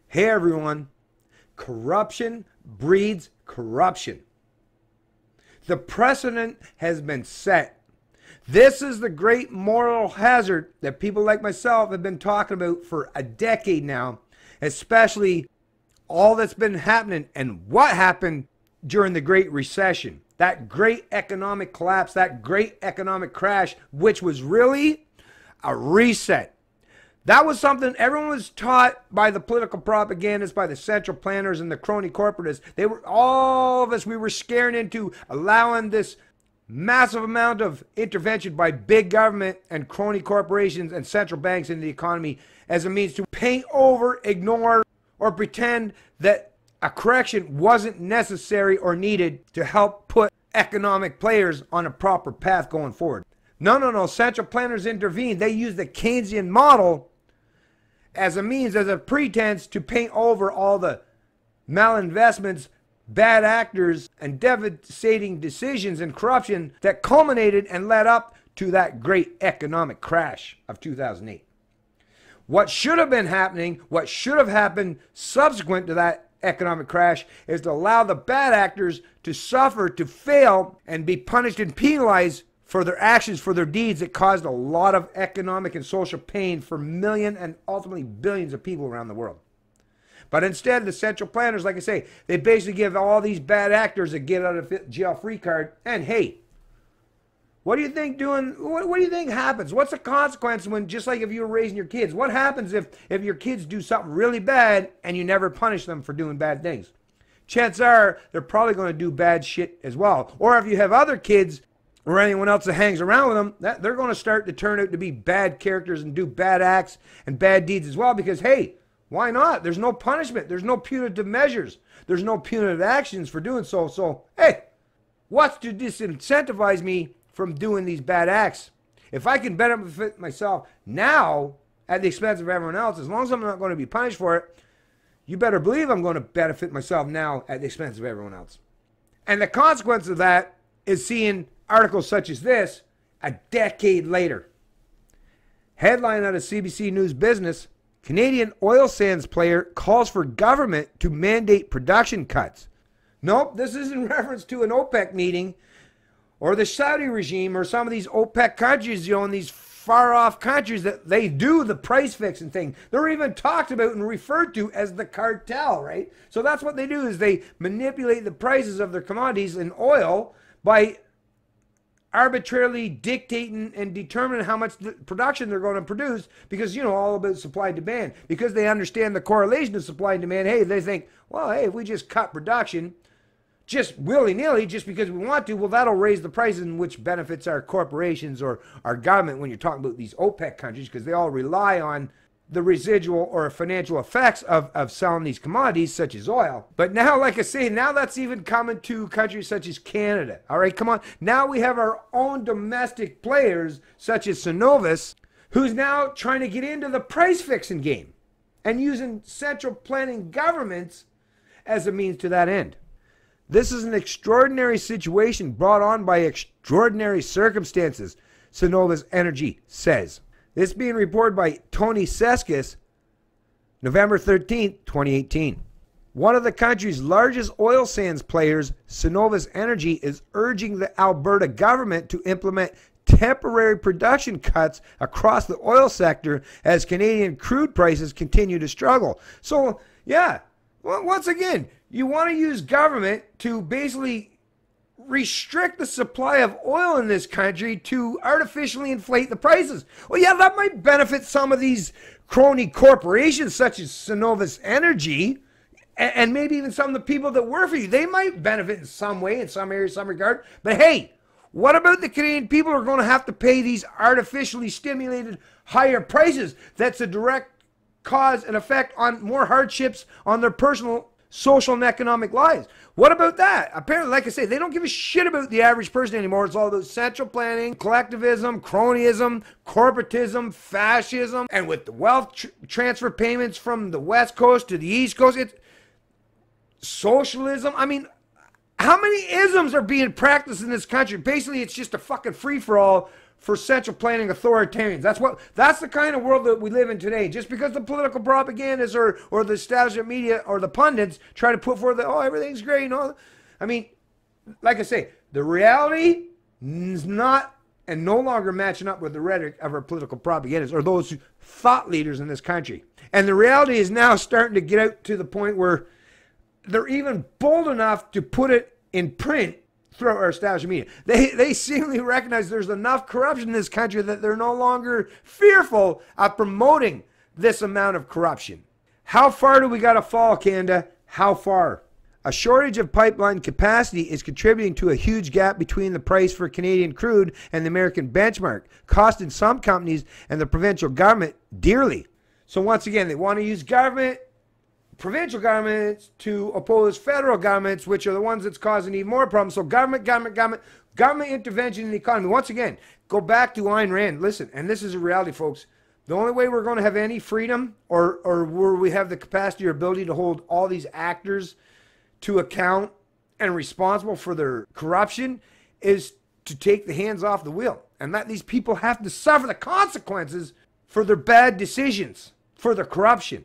Hey everyone, corruption breeds corruption. The precedent has been set. This is the great moral hazard that people like myself have been talking about for a decade now, especially all that's been happening and what happened during the Great Recession, that great economic collapse, that great economic crash, which was really a reset. That was something everyone was taught by the political propagandists, by the central planners and the crony corporatists. They were, all of us, we were scared into allowing this massive amount of intervention by big government and crony corporations and central banks into the economy as a means to paint over, ignore, or pretend that a correction wasn't necessary or needed to help put economic players on a proper path going forward. No. Central planners intervened. They used the Keynesian model as a means, as a pretense to paint over all the malinvestments, bad actors, and devastating decisions and corruption that culminated and led up to that great economic crash of 2008. What should have been happening, what should have happened subsequent to that economic crash, is to allow the bad actors to suffer, to fail, and be punished and penalized for their actions, for their deeds that caused a lot of economic and social pain for millions and ultimately billions of people around the world. But instead, the central planners, like I say, they basically give all these bad actors a get out of jail free card. And hey, what do you think what do you think happens? What's the consequence when, just like if you were raising your kids, what happens if your kids do something really bad and you never punish them for doing bad things? Chances are they're probably going to do bad shit as well. Or if you have other kids or anyone else that hangs around with them, they're going to start to turn out to be bad characters and do bad acts and bad deeds as well, because, hey, why not? There's no punishment. There's no punitive measures. There's no punitive actions for doing so. So, hey, what's to disincentivize me from doing these bad acts? If I can benefit myself now at the expense of everyone else, as long as I'm not going to be punished for it, you better believe I'm going to benefit myself now at the expense of everyone else. And the consequence of that is seeing articles such as this a decade later. Headline out of CBC News Business: Canadian oil sands player calls for government to mandate production cuts. Nope, this is in reference to an OPEC meeting or the Saudi regime or some of these OPEC countries, in these far off countries that they do the price fixing thing. They're even talked about and referred to as the cartel, right? So that's what they do, is they manipulate the prices of their commodities in oil by arbitrarily dictating and determining how much production they're going to produce, because, all about supply and demand. Because they understand the correlation of supply and demand, hey, they think, well, hey, if we just cut production just willy-nilly, just because we want to, well, that'll raise the prices, which benefits our corporations or our government when you're talking about these OPEC countries, because they all rely on the residual or financial effects of selling these commodities such as oil. But now, like I say, now that's even coming to countries such as Canada. All right, come on. Now we have our own domestic players such as Cenovus, who's now trying to get into the price fixing game and using central planning governments as a means to that end. This is an extraordinary situation brought on by extraordinary circumstances, Cenovus Energy says. This being reported by Tony Seskis, November 13th, 2018. One of the country's largest oil sands players, Cenovus Energy, is urging the Alberta government to implement temporary production cuts across the oil sector as Canadian crude prices continue to struggle. So, yeah, well, once again, you want to use government to basically restrict the supply of oil in this country to artificially inflate the prices. Well, yeah, that might benefit some of these crony corporations such as Cenovus Energy, and maybe even some of the people that work for you. They might benefit in some way, in some area, some regard. But hey, what about the Canadian people who are going to have to pay these artificially stimulated higher prices? That's a direct cause and effect on more hardships on their personal, social, and economic lives. What about that? Apparently, like I say, they don't give a shit about the average person anymore. It's all about central planning, collectivism, cronyism, corporatism, fascism, and with the wealth transfer payments from the West Coast to the East Coast, it's socialism. I mean, how many isms are being practiced in this country? Basically, it's just a fucking free-for-all for central planning authoritarians. That's the kind of world that we live in today. Just because the political propagandists or the establishment media or the pundits try to put forth that, oh, everything's great and all. I mean, like I say, the reality is not and no longer matching up with the rhetoric of our political propagandists or those thought leaders in this country. And the reality is now starting to get out to the point where they're even bold enough to put it in print throughout our establishment media. They seemingly recognize there's enough corruption in this country that they're no longer fearful of promoting this amount of corruption. How far do we got to fall, Canada? How far? A shortage of pipeline capacity is contributing to a huge gap between the price for Canadian crude and the American benchmark, costing some companies and the provincial government dearly. So once again, they want to use provincial governments to oppose federal governments, which are the ones that's causing even more problems. So government intervention in the economy. Once again, go back to Ayn Rand. Listen, and this is a reality, folks. The only way we're going to have any freedom or where we have the capacity or ability to hold all these actors to account and responsible for their corruption is to take the hands off the wheel and let these people have to suffer the consequences for their bad decisions, for their corruption.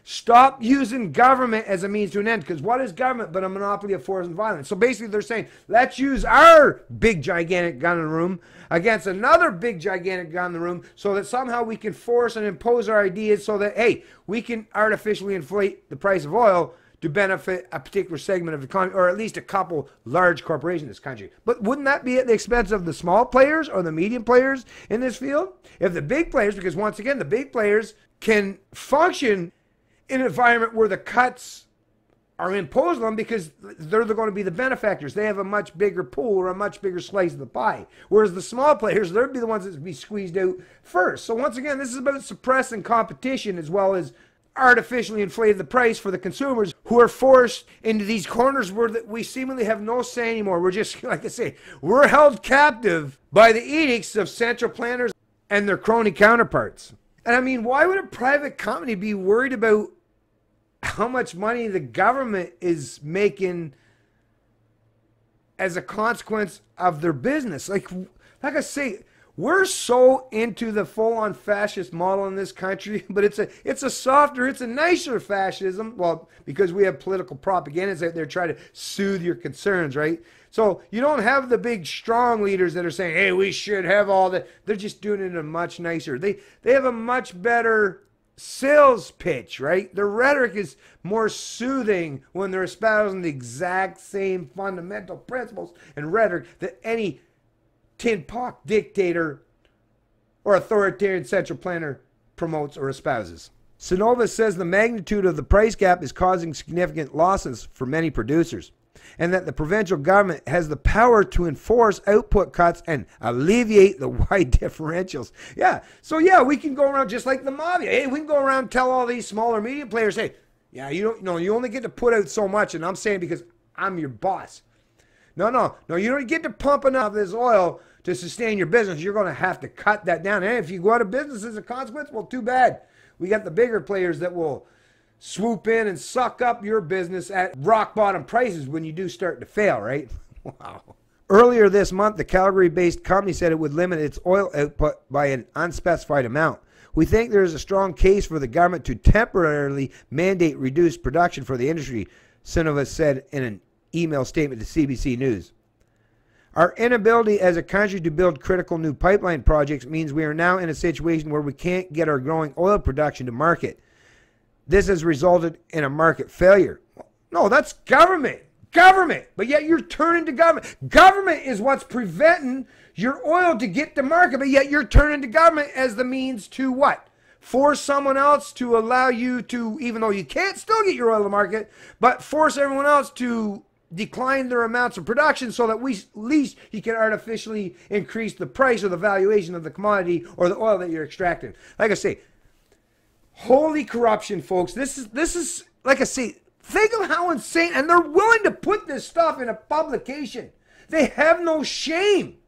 Stop using government as a means to an end, because what is government but a monopoly of force and violence? So basically they're saying, let's use our big gigantic gun in the room against another big gigantic gun in the room so that somehow we can force and impose our ideas so that, hey, we can artificially inflate the price of oil to benefit a particular segment of the economy, or at least a couple large corporations in this country. But wouldn't that be at the expense of the small players or the medium players in this field? If the big players, because once again, the big players can function in an environment where the cuts are imposed on them because they're going to be the benefactors. They have a much bigger pool or a much bigger slice of the pie. Whereas the small players, they'd be the ones that would be squeezed out first. So once again, this is about suppressing competition as well as artificially inflated the price for the consumers who are forced into these corners where we seemingly have no say anymore. We're just, like I say, we're held captive by the edicts of central planners and their crony counterparts. And I mean, why would a private company be worried about how much money the government is making as a consequence of their business? Like I say, we're so into the full-on fascist model in this country, but it's a softer, it's a nicer fascism. Well, because we have political propagandists out there trying to soothe your concerns, right? So you don't have the big, strong leaders that are saying, hey, we should have all that. They're just doing it in a much nicer. They have a much better sales pitch, right? Their rhetoric is more soothing when they're espousing the exact same fundamental principles and rhetoric that any tin pot dictator or authoritarian central planner promotes or espouses. Synovus says the magnitude of the price gap is causing significant losses for many producers, and that the provincial government has the power to enforce output cuts and alleviate the wide differentials. Yeah, so yeah, we can go around just like the mafia. Hey, we can go around and tell all these smaller medium players, hey, yeah, you only get to put out so much, and I'm saying because I'm your boss. No, you don't get to pump enough of this oil to sustain your business. You're going to have to cut that down. And if you go out of business as a consequence, well, too bad. We got the bigger players that will swoop in and suck up your business at rock bottom prices when you do start to fail, right? Wow. Earlier this month, the Calgary-based company said it would limit its oil output by an unspecified amount. We think there is a strong case for the government to temporarily mandate reduced production for the industry, Synovus said in an email statement to CBC News. Our inability as a country to build critical new pipeline projects means we are now in a situation where we can't get our growing oil production to market. This has resulted in a market failure. No, that's government. But yet you're turning to government. Government is what's preventing your oil to get to market, but yet you're turning to government as the means to what? Force someone else to allow you to, even though you can't still get your oil to market, but force everyone else to decline their amounts of production so that at least you can artificially increase the price or the valuation of the commodity or the oil that you're extracting. Like I say, holy corruption, folks. This is like I say, think of how insane, and they're willing to put this stuff in a publication. They have no shame.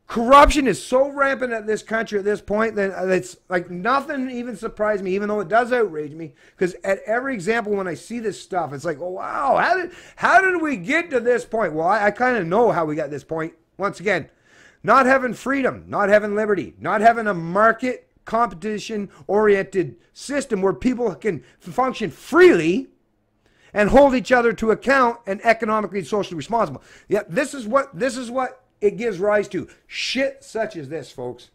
Corruption is so rampant at this country at this point that it's like nothing even surprised me, even though it does outrage me. Because at every example when I see this stuff, it's like, oh, wow, how did we get to this point? Well, I kind of know how we got to this point. Once again, Not having freedom, not having liberty, not having a market competition-oriented system where people can function freely and hold each other to account and economically and socially responsible. Yeah, this is what it gives rise to. Shit such as this, folks.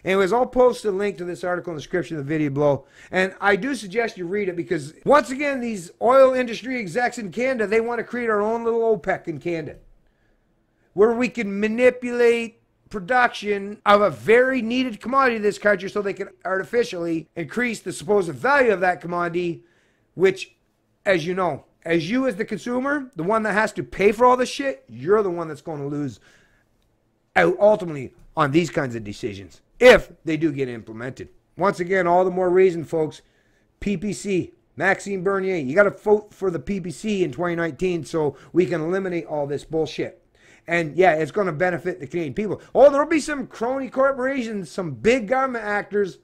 Anyways, I'll post a link to this article in the description of the video below. And I do suggest you read it because, once again, these oil industry execs in Canada, they want to create our own little OPEC in Canada, where we can manipulate production of a very needed commodity in this country so they can artificially increase the supposed value of that commodity, which, as you know, as the consumer, the one that has to pay for all this shit, you're the one that's going to lose out ultimately on these kinds of decisions if they do get implemented. Once again, all the more reason, folks, PPC, Maxime Bernier, you got to vote for the PPC in 2019 so we can eliminate all this bullshit. And yeah, it's going to benefit the Canadian people. Oh, there'll be some crony corporations, some big government actors,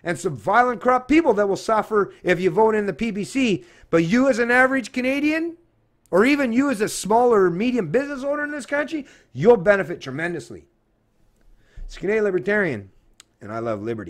and some violent, corrupt people that will suffer if you vote in the PPC. But you as an average Canadian, or even you as a small or medium business owner in this country, you'll benefit tremendously. It's Canadian Libertarian, and I love liberty.